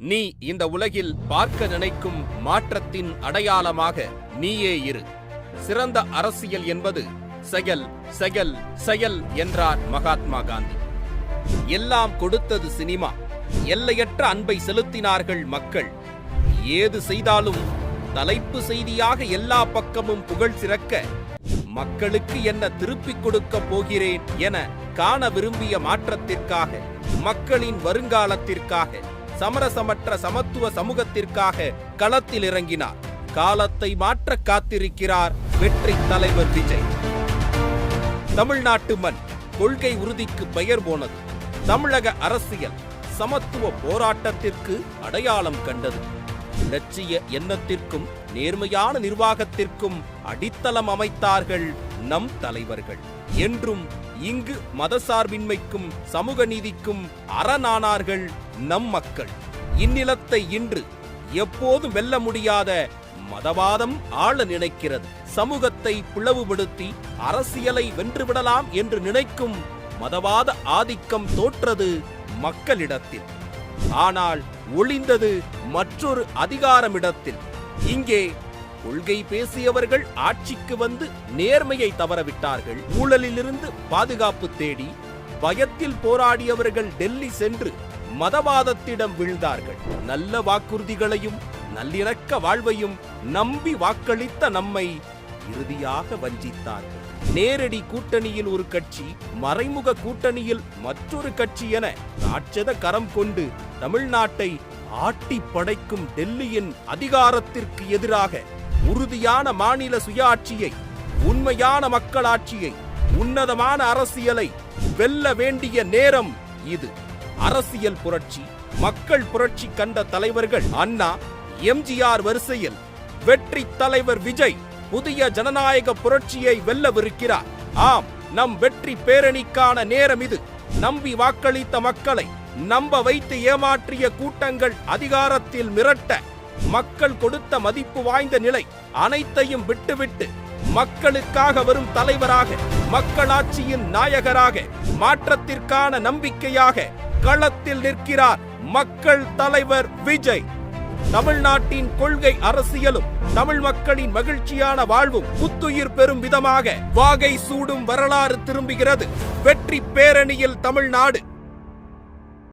நீ இந்த உலகில் பார்க்க நினைக்கும் மாற்றத்தின் அடையாளமாக நீயே இரு. சிறந்த அரசியல் என்பது செயல், செயல், செயல் என்றார் மகாத்மா காந்தி. எல்லாம் கொடுத்தது சினிமா. எல்லையற்ற அன்பை செலுத்தினார்கள் மக்கள். ஏது செய்தாலும் தலைப்பு செய்தியாக எல்லா பக்கமும் புகழ் சிறக்க, மக்களுக்கு என்ன திருப்பிக் கொடுக்க போகிறேன் என காண விரும்பிய மாற்றத்திற்காக, மக்களின் வருங்காலத்திற்காக, சமரசமற்ற சமத்துவ சமூகத்திற்காக களத்தில் இறங்கினார். காலத்தை மாற்ற காத்திருக்கிறார் வெற்றி தலைவர் விஜய். தமிழ்நாட்டு மண் கொள்கை உறுதிக்கு பெயர் போனது. தமிழக அரசியல் சமத்துவ போராட்டத்திற்கு அடையாளம் கண்டது. லட்சிய எண்ணத்திற்கும் நேர்மையான நிர்வாகத்திற்கும் அடித்தளம் அமைத்தார்கள் நம் தலைவர்கள். என்றும் இங்கு மதசார்பின்மைக்கும் சமூக நீதிக்கும் அரணானார்கள் நம் மக்கள். இந்நிலத்தை இன்று எப்போதும் வெல்ல முடியாத மதவாதம் ஆள நினைக்கிறது. சமூகத்தை பிளவுபடுத்தி அரசியலை வென்றுவிடலாம் என்று நினைக்கும் மதவாத ஆதிக்கம் தோற்றது மக்களிடத்தில். ஆனால் ஒளிந்தது மற்றொரு அதிகாரமிடத்தில். இங்கே கொள்கை பேசியவர்கள் ஆட்சிக்கு வந்து நேர்மையை தவறவிட்டார்கள். ஊழலிலிருந்து பாதுகாப்பு தேடி பயத்தில் போராடியவர்கள் டெல்லி சென்று மதவாதத்திடம் வீழ்ந்தார்கள். நல்ல வாக்குறுதிகளையும் நல்லிணக்க வாழ்வையும் நம்பி வாக்களித்த நம்மை இறுதியாக வஞ்சித்தார்கள். நேரடி கூட்டணியில் ஒரு கட்சி, மறைமுக கூட்டணியில் மற்றொரு கட்சி என ராட்சத கரம் கொண்டு தமிழ்நாட்டை ஆட்டி படைக்கும் டெல்லியின் அதிகாரத்திற்கு எதிராக உறுதியான மாநில சுயாட்சியை, உண்மையான மக்களாட்சியை, உன்னதமான அரசியலை வெல்ல வேண்டிய நேரம் இது. அரசியல் புரட்சி, மக்கள் புரட்சி கண்ட தலைவர்கள் அண்ணா, எம்ஜிஆர் வரிசையில் வெற்றி தலைவர் விஜய் புதிய ஜனநாயக புரட்சியை வெல்லவிருக்கிறார். ஆம், நம் வெற்றி பேரணிக்கான நேரம் இது. நம்பி வாக்களித்த மக்களை நம்ப வைத்து ஏமாற்றிய கூட்டங்கள் அதிகாரத்தில் மிரட்ட, மக்கள் கொடுத்த மதிப்பு வாய்ந்த நிலை அனைத்தையும் விட்டுவிட்டு மக்களுக்காக வரும் தலைவராக, மக்களாட்சியின் நாயகராக, மாற்றத்திற்கான நம்பிக்கையாக களத்தில் நிற்கிறார் மக்கள் தலைவர் விஜய். தமிழ்நாட்டின் கொள்கை அரசியலும் தமிழ் மக்களின் மகிழ்ச்சியான வாழ்வும் புத்துயிர் பெறும் விதமாக வாகை சூடும் வரலாறு திரும்புகிறது. வெற்றி பேரணியில் தமிழ்நாடு.